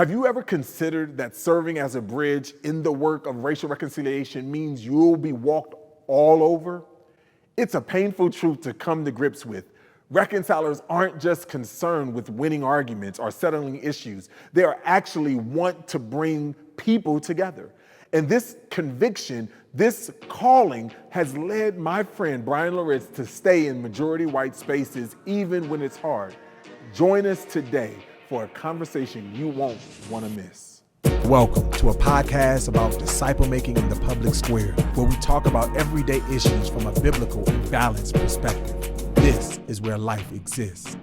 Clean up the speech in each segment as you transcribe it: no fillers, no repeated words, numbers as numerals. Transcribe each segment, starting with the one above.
Have you ever considered that serving as a bridge in the work of racial reconciliation means you'll be walked all over? It's a painful truth to come to grips with. Reconcilers aren't just concerned with winning arguments or settling issues. They are actually want to bring people together. And this conviction, this calling has led my friend Bryan Loritts to stay in majority white spaces even when it's hard. Join us today for a conversation you won't want to miss. Welcome to a podcast about disciple making in the public square, where we talk about everyday issues from a biblical and balanced perspective. This is where life exists.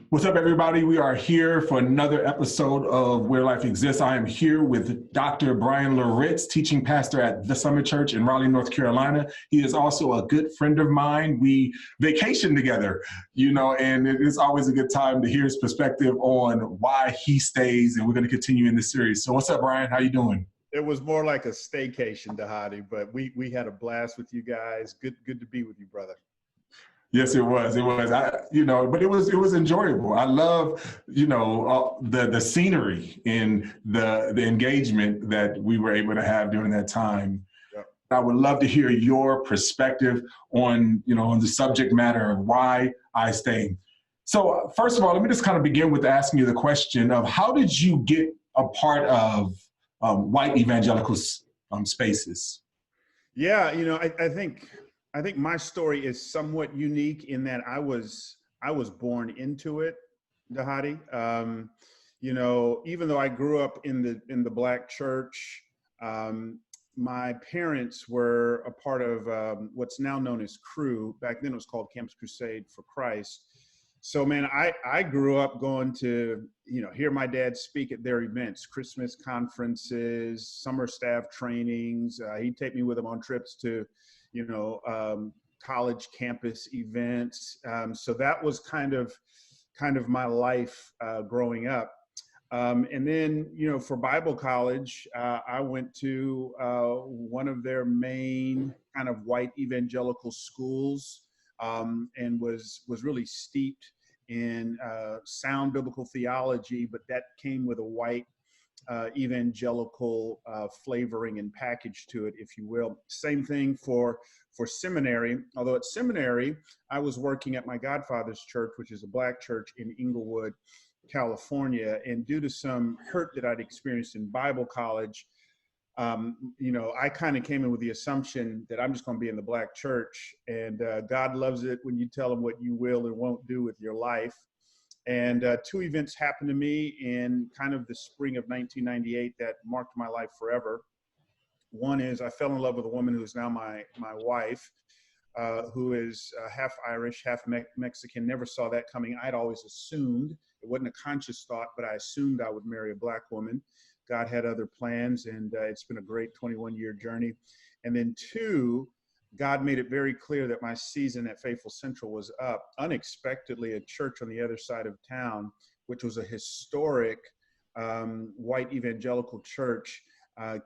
What's up, everybody? We are here for another episode of Where Life Exists. I am here with Dr. Bryan Loritts, teaching pastor at the Summit Church in Raleigh, North Carolina. He is also a good friend of mine. We vacation together, and it is always a good time to hear his perspective on why he stays, and we're going to continue in this series. So what's up, Bryan? How you doing? It was more like a staycation, Dahadi, but we had a blast with you guys. Good to be with you, brother. Yes, it was. But it was enjoyable. I love, the scenery and the engagement that we were able to have during that time. Yep. I would love to hear your perspective on the subject matter of why I stay. So first of all, let me just kind of begin with asking you the question of how did you get a part of white evangelical spaces? Yeah, I think my story is somewhat unique in that I was born into it, Dahadi. Even though I grew up in the Black church, my parents were a part of what's now known as Cru. Back then it was called Campus Crusade for Christ. So, man, I grew up going to, hear my dad speak at their events, Christmas conferences, summer staff trainings. He'd take me with him on trips to college campus events. So that was kind of my life growing up. And then, for Bible college, I went to one of their main kind of white evangelical schools, and was really steeped in sound biblical theology, but that came with a white evangelical flavoring and package to it, if you will. Same thing for seminary, although at seminary, I was working at my godfather's church, which is a Black church in Inglewood, California. And due to some hurt that I'd experienced in Bible college, I kind of came in with the assumption that I'm just going to be in the Black church, and God loves it when you tell him what you will and won't do with your life. And two events happened to me in kind of the spring of 1998 that marked my life forever. One is I fell in love with a woman who is now my wife, who is half Irish, half Mexican. Never saw that coming. I'd always assumed, it wasn't a conscious thought, but I assumed I would marry a Black woman. God had other plans, and it's been a great 21-year journey. And then two, God made it very clear that my season at Faithful Central was up. Unexpectedly, a church on the other side of town, which was a historic white evangelical church,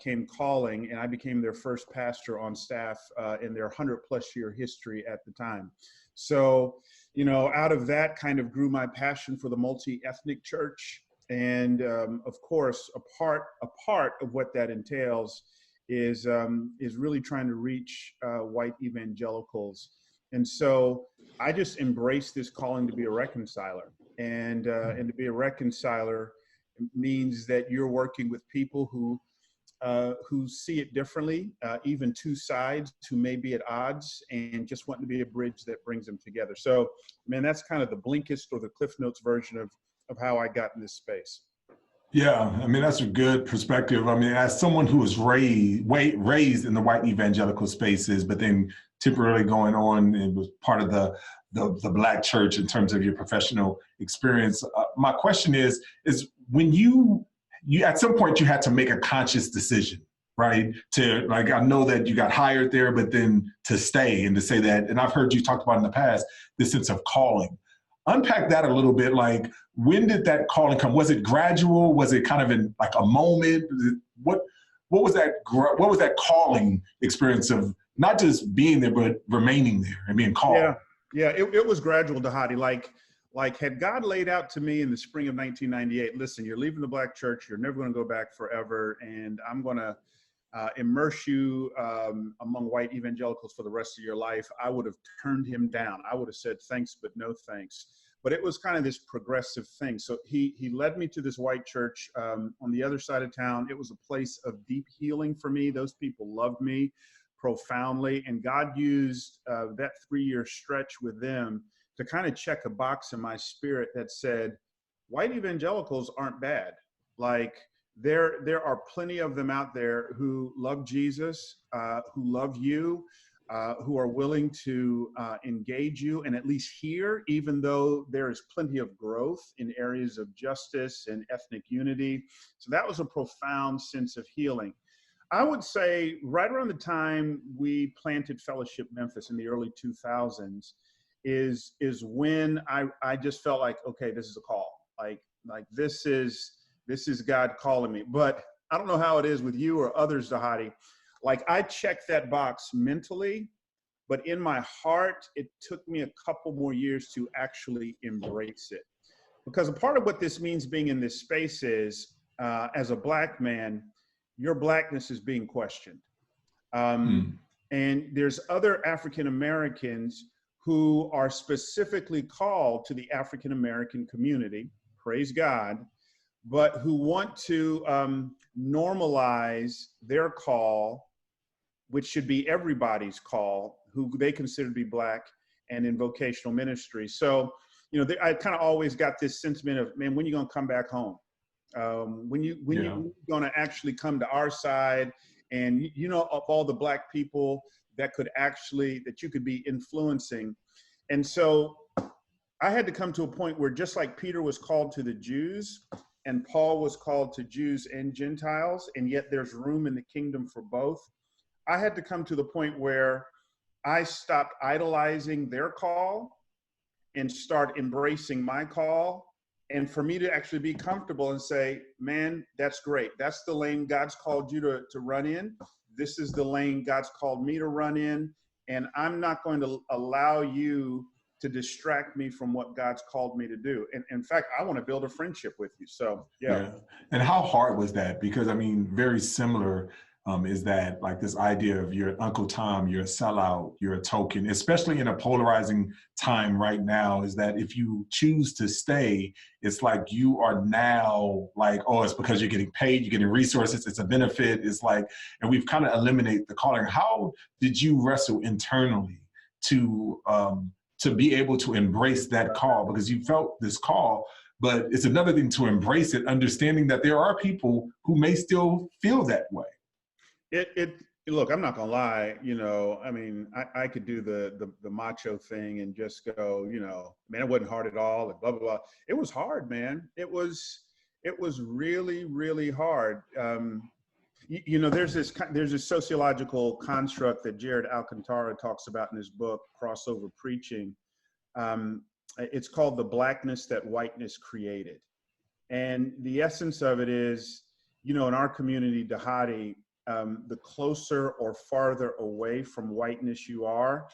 came calling, and I became their first pastor on staff in their 100-plus year history at the time. So, out of that kind of grew my passion for the multi-ethnic church. And of course, a part of what that entails is really trying to reach white evangelicals. And so I just embraced this calling to be a reconciler. And to be a reconciler means that you're working with people who see it differently, even two sides who may be at odds, and just want to be a bridge that brings them together. So, man, that's kind of the Blinkist or the Cliff Notes version of how I got in this space. Yeah, that's a good perspective. As someone who was raised in the white evangelical spaces, but then temporarily going on and was part of the Black church in terms of your professional experience, my question is when you at some point you had to make a conscious decision, right? To I know that you got hired there, but then to stay and to say that, and I've heard you talk about in the past, this sense of calling. Unpack that a little bit. When did that calling come? Was it gradual? Was it kind of in a moment? What was that calling experience of not just being there, but remaining there and being called? Yeah, it was gradual, Dahadi. Like, had God laid out to me in the spring of 1998, listen, you're leaving the black church, you're never going to go back forever, and I'm going to immerse you among white evangelicals for the rest of your life, I would have turned him down. I would have said thanks, but no thanks. But it was kind of this progressive thing. So he led me to this white church on the other side of town. It was a place of deep healing for me. Those people loved me profoundly, and God used that 3-year stretch with them to kind of check a box in my spirit that said, white evangelicals aren't bad. Like, there are plenty of them out there who love Jesus, who love you, who are willing to engage you and at least hear, even though there is plenty of growth in areas of justice and ethnic unity. So that was a profound sense of healing. I would say right around the time we planted Fellowship Memphis in the early 2000s is when I just felt like, okay, this is a call. Like this is God calling me. But I don't know how it is with you or others, Dhati. Like, I checked that box mentally, but in my heart, it took me a couple more years to actually embrace it. Because a part of what this means being in this space is, as a black man, your blackness is being questioned. And there's other African Americans who are specifically called to the African American community, praise God, but who want to normalize their call, which should be everybody's call, who they consider to be black and in vocational ministry. So, you know, I kind of always got this sentiment of, man, when are you going to come back home? When you going to actually come to our side? And, you know, of all the black people that you could be influencing. And so I had to come to a point where, just like Peter was called to the Jews and Paul was called to Jews and Gentiles, and yet there's room in the kingdom for both, I had to come to the point where I stopped idolizing their call and start embracing my call. And for me to actually be comfortable and say, man, that's great. That's the lane God's called you to run in. This is the lane God's called me to run in. And I'm not going to allow you to distract me from what God's called me to do. And in fact, I want to build a friendship with you. So, yeah. And how hard was that? Because, I mean, very similar is that, like, this idea of you're Uncle Tom, you're a sellout, you're a token, especially in a polarizing time right now, is that if you choose to stay, it's like you are now like, oh, it's because you're getting paid, you're getting resources, it's a benefit. It's like, and we've kind of eliminated the calling. How did you wrestle internally to be able to embrace that call? Because you felt this call, but it's another thing to embrace it, understanding that there are people who may still feel that way. Look, I'm not gonna lie, you know, I mean, I could do the macho thing and just go, you know, man, it wasn't hard at all, and blah, blah, blah. It was hard, man. It was really, really hard. You know, there's this sociological construct that Jared Alcantara talks about in his book, Crossover Preaching. It's called the blackness that whiteness created. And the essence of it is, you know, in our community, Dhati, the closer or farther away from whiteness you are,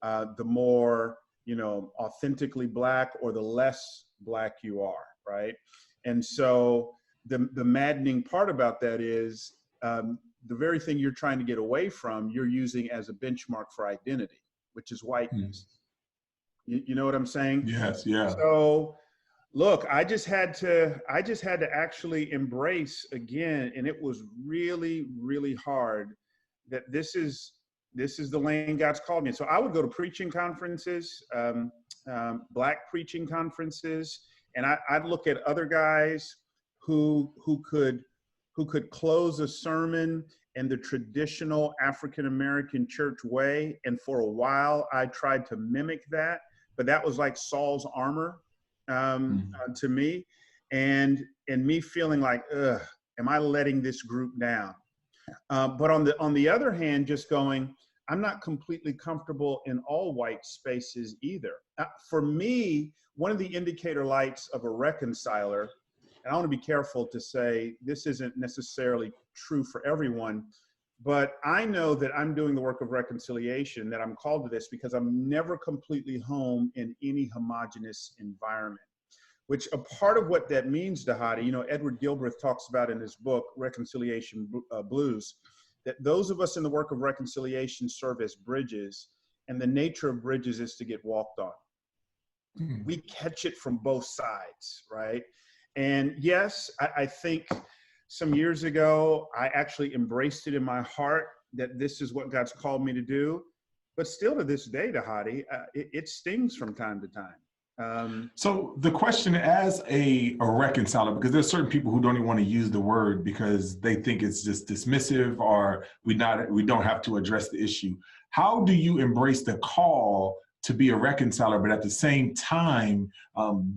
the more, you know, authentically black or the less black you are, right? And so the maddening part about that is the very thing you're trying to get away from, you're using as a benchmark for identity, which is whiteness. You know what I'm saying? Yes, yeah. So, look, I just had to actually embrace again, and it was really, really hard, that this is the lane God's called me. So I would go to preaching conferences, black preaching conferences, and I'd look at other guys who could close a sermon in the traditional African American church way, and for a while I tried to mimic that, but that was like Saul's armor. To me, and me feeling like, am I letting this group down? But on the other hand, just going, I'm not completely comfortable in all white spaces either. For me, one of the indicator lights of a reconciler, and I want to be careful to say this isn't necessarily true for everyone, But I know that I'm doing the work of reconciliation, that I'm called to this because I'm never completely home in any homogenous environment. Which a part of what that means, Dhati, you know, Edward Gilbreth talks about in his book, Reconciliation Blues, that those of us in the work of reconciliation serve as bridges, and the nature of bridges is to get walked on. We catch it from both sides, right? And yes, I think some years ago, I actually embraced it in my heart that this is what God's called me to do. But still to this day, Dhati, it stings from time to time. So the question as a reconciler, because there's certain people who don't even want to use the word because they think it's just dismissive or we don't have to address the issue. How do you embrace the call to be a reconciler, but at the same time,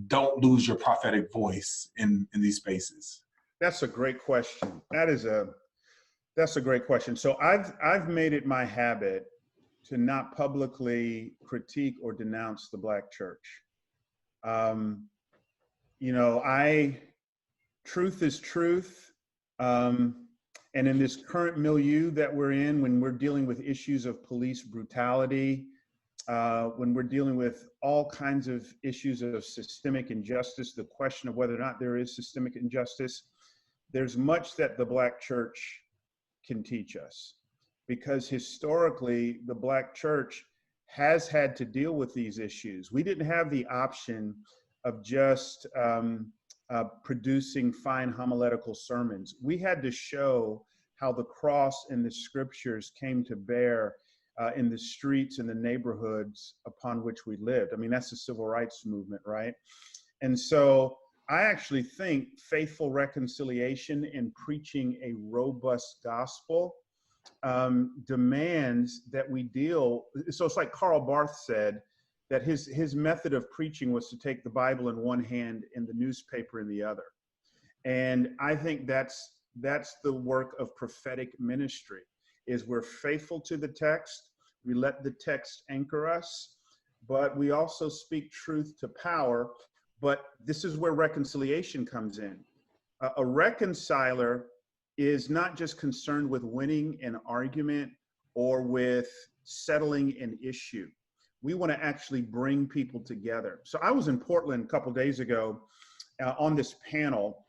don't lose your prophetic voice in these spaces? That's a great question. That's a great question. So I've made it my habit to not publicly critique or denounce the Black church. You know, truth is truth. And in this current milieu that we're in, when we're dealing with issues of police brutality, when we're dealing with all kinds of issues of systemic injustice, the question of whether or not there is systemic injustice, there's much that the Black church can teach us. Because historically, the Black church has had to deal with these issues. We didn't have the option of just producing fine homiletical sermons. We had to show how the cross and the scriptures came to bear in the streets and the neighborhoods upon which we lived. I mean, that's the civil rights movement, right? And so I actually think faithful reconciliation and preaching a robust gospel demands that we deal. So it's like Karl Barth said that his method of preaching was to take the Bible in one hand and the newspaper in the other. And I think that's the work of prophetic ministry, is we're faithful to the text. We let the text anchor us, but we also speak truth to power. But this is where reconciliation comes in. A reconciler is not just concerned with winning an argument or with settling an issue. We want to actually bring people together. So I was in Portland a couple of days ago on this panel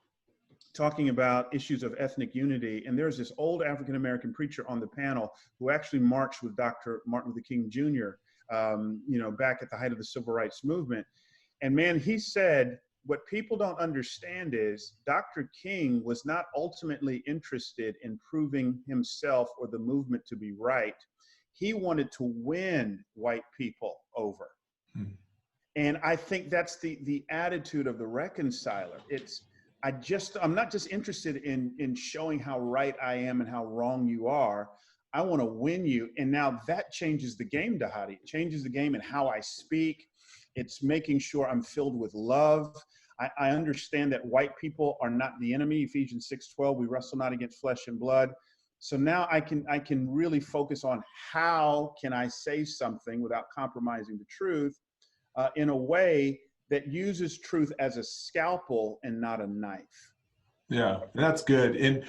talking about issues of ethnic unity. And there's this old African-American preacher on the panel who actually marched with Dr. Martin Luther King Jr., you know, back at the height of the civil rights movement. And man, he said, what people don't understand is Dr. King was not ultimately interested in proving himself or the movement to be right. He wanted to win white people over. And I think that's the attitude of the reconciler. I'm not just interested in showing how right I am and how wrong you are. I want to win you. And now that changes the game, Dhati. It changes the game in how I speak. It's making sure I'm filled with love. I understand that white people are not the enemy. Ephesians 6:12, we wrestle not against flesh and blood. So now I can really focus on how can I say something without compromising the truth in a way that uses truth as a scalpel and not a knife. Yeah, that's good. And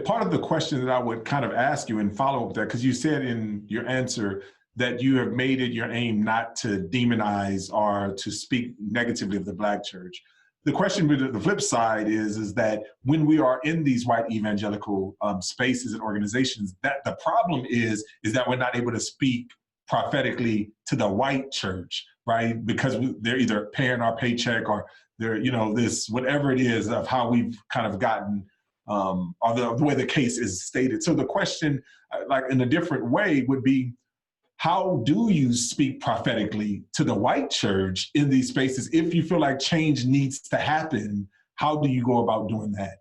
part of the question that I would kind of ask you and follow up that, because you said in your answer that you have made it your aim not to demonize or to speak negatively of the Black church. The question, the flip side is that when we are in these white evangelical spaces and organizations, that the problem is that we're not able to speak prophetically to the white church, right? Because they're either paying our paycheck or they're, you know, this, whatever it is of how we've kind of gotten, or the way the case is stated. So the question, like in a different way, would be, how do you speak prophetically to the white church in these spaces? If you feel like change needs to happen, how do you go about doing that?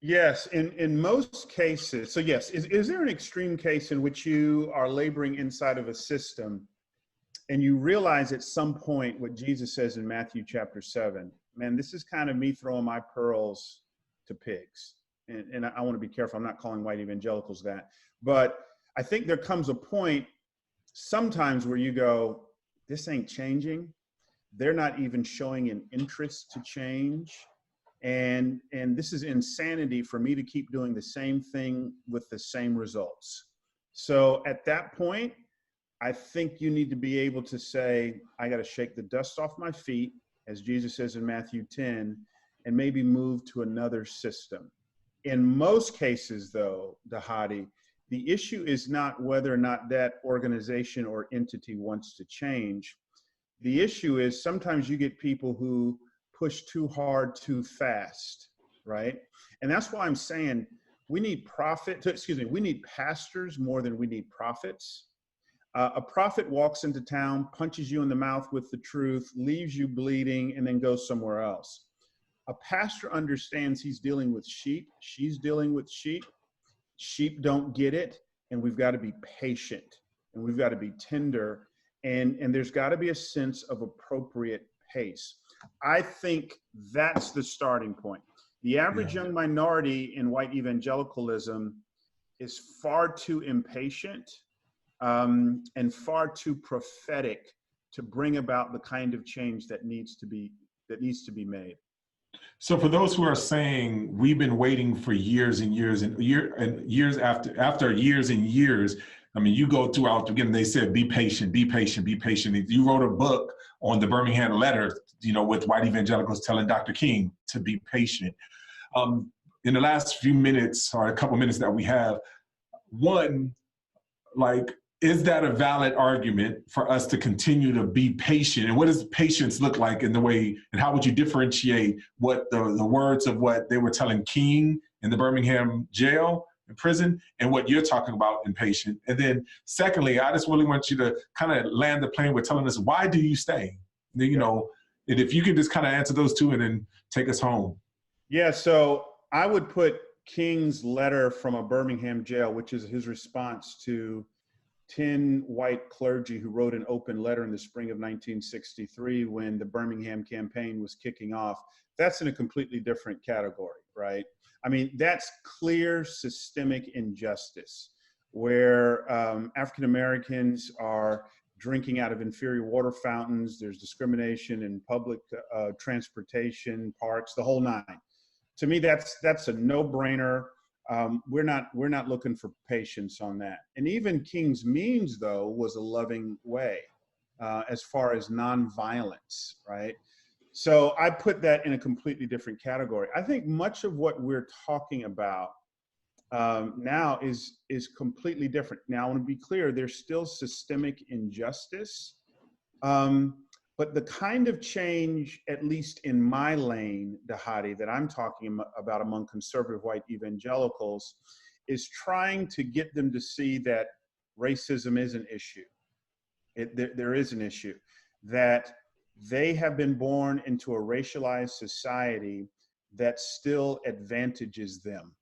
Yes, in most cases. So yes, is there an extreme case in which you are laboring inside of a system and you realize at some point what Jesus says in Matthew chapter 7, man, this is kind of me throwing my pearls to pigs. And I want to be careful. I'm not calling white evangelicals that. But I think there comes a point sometimes where you go, this ain't changing. They're not even showing an interest to change. And this is insanity for me to keep doing the same thing with the same results. So at that point, I think you need to be able to say, I got to shake the dust off my feet, as Jesus says in Matthew 10, and maybe move to another system. In most cases, though, Dahadi, the issue is not whether or not that organization or entity wants to change. The issue is sometimes you get people who push too hard, too fast, right? And that's why I'm saying we need we need pastors more than we need prophets. A prophet walks into town, punches you in the mouth with the truth, leaves you bleeding, and then goes somewhere else. A pastor understands he's dealing with sheep. She's dealing with sheep. Sheep don't get it, and we've got to be patient, and we've got to be tender, and there's got to be a sense of appropriate pace. I think that's the starting point. The average young minority in white evangelicalism is far too impatient and far too prophetic to bring about the kind of change that needs to be made. So for those who are saying we've been waiting for years and years and years after years and years, I mean, you go throughout again. They said, "Be patient, be patient, be patient." You wrote a book on the Birmingham letter, with white evangelicals telling Dr. King to be patient. In the last few minutes or a couple minutes that we have, one, is that a valid argument for us to continue to be patient? And what does patience look like in the way, and how would you differentiate what the words of what they were telling King in the Birmingham jail and prison and what you're talking about in patient? And then secondly, I just really want you to kind of land the plane with telling us, why do you stay? And if you could just kind of answer those two and then take us home. Yeah, so I would put King's letter from a Birmingham jail, which is his response to 10 white clergy who wrote an open letter in the spring of 1963 when the Birmingham campaign was kicking off. That's in a completely different category, right? I mean, that's clear systemic injustice where African Americans are drinking out of inferior water fountains. There's discrimination in public transportation, parks, the whole nine. To me, that's a no-brainer. We're not looking for patience on that. And even King's means, though, was a loving way as far as nonviolence, right? So I put that in a completely different category. I think much of what we're talking about now is completely different. Now, I want to be clear, there's still systemic injustice, but the kind of change, at least in my lane, Dahadi, that I'm talking about among conservative white evangelicals, is trying to get them to see that racism is an issue. There is an issue, that they have been born into a racialized society that still advantages them.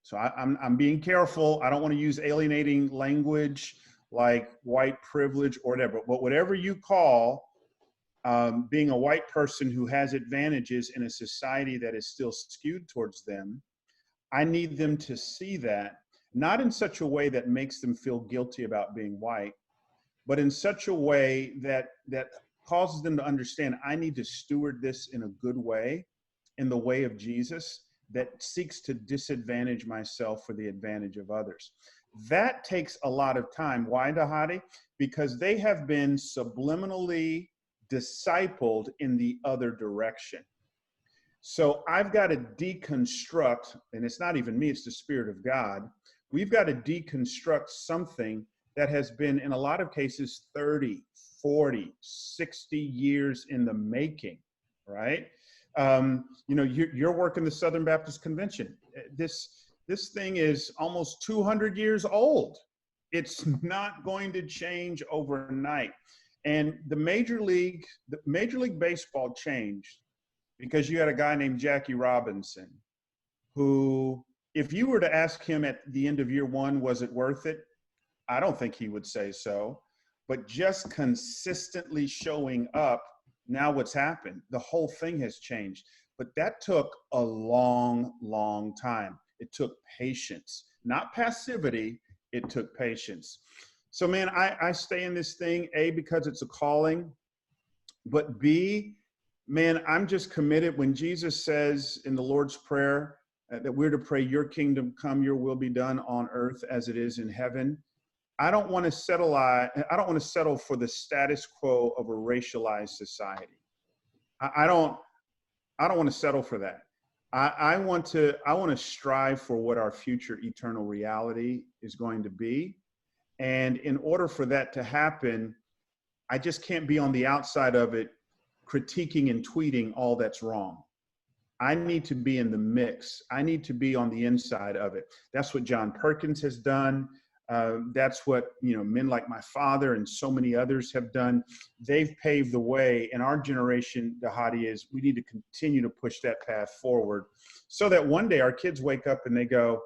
So I'm being careful. I don't want to use alienating language like white privilege or whatever, but whatever you call being a white person who has advantages in a society that is still skewed towards them, I need them to see that, not in such a way that makes them feel guilty about being white, but in such a way that causes them to understand I need to steward this in a good way, in the way of Jesus, that seeks to disadvantage myself for the advantage of others. That takes a lot of time. Why, Dahadi? Because they have been subliminally discipled in the other direction. So I've got to deconstruct, and it's not even me, it's the Spirit of God. We've got to deconstruct something that has been, in a lot of cases, 30, 40, 60 years in the making, right? You're working the Southern Baptist Convention. This thing is almost 200 years old. It's not going to change overnight. And the Major League Baseball changed because you had a guy named Jackie Robinson who, if you were to ask him at the end of year one, was it worth it? I don't think he would say so. But just consistently showing up, now what's happened? The whole thing has changed. But that took a long, long time. It took patience, not passivity. It took patience. So, man, I stay in this thing, A, because it's a calling, but B, man, I'm just committed. When Jesus says in the Lord's Prayer that we're to pray, your kingdom come, your will be done on earth as it is in heaven. I don't want to settle for the status quo of a racialized society. I don't want to settle for that. I want to strive for what our future eternal reality is going to be. And in order for that to happen, I just can't be on the outside of it critiquing and tweeting all that's wrong. I need to be in the mix. I need to be on the inside of it. That's what John Perkins has done. That's what men like my father and so many others have done. They've paved the way. And our generation, Dhati, is we need to continue to push that path forward so that one day our kids wake up and they go,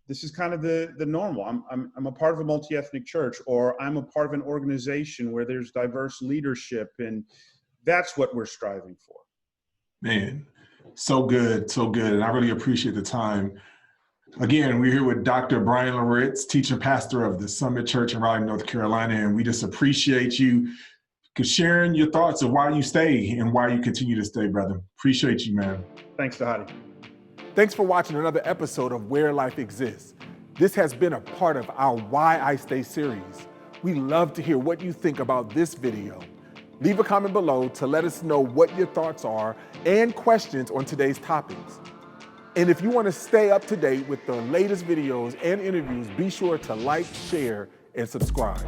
this is kind of the normal. I'm a part of a multi-ethnic church, or I'm a part of an organization where there's diverse leadership, and that's what we're striving for. Man, so good, so good. And I really appreciate the time. Again, we're here with Dr. Bryan Loritts, teaching pastor of the Summit Church in Raleigh, North Carolina, and we just appreciate you sharing your thoughts of why you stay and why you continue to stay, brother. Appreciate you, man. Thanks, Dhati. Thanks for watching another episode of Where Life Exists. This has been a part of our Why I Stay series. We love to hear what you think about this video. Leave a comment below to let us know what your thoughts are and questions on today's topics. And if you want to stay up to date with the latest videos and interviews, be sure to like, share, and subscribe.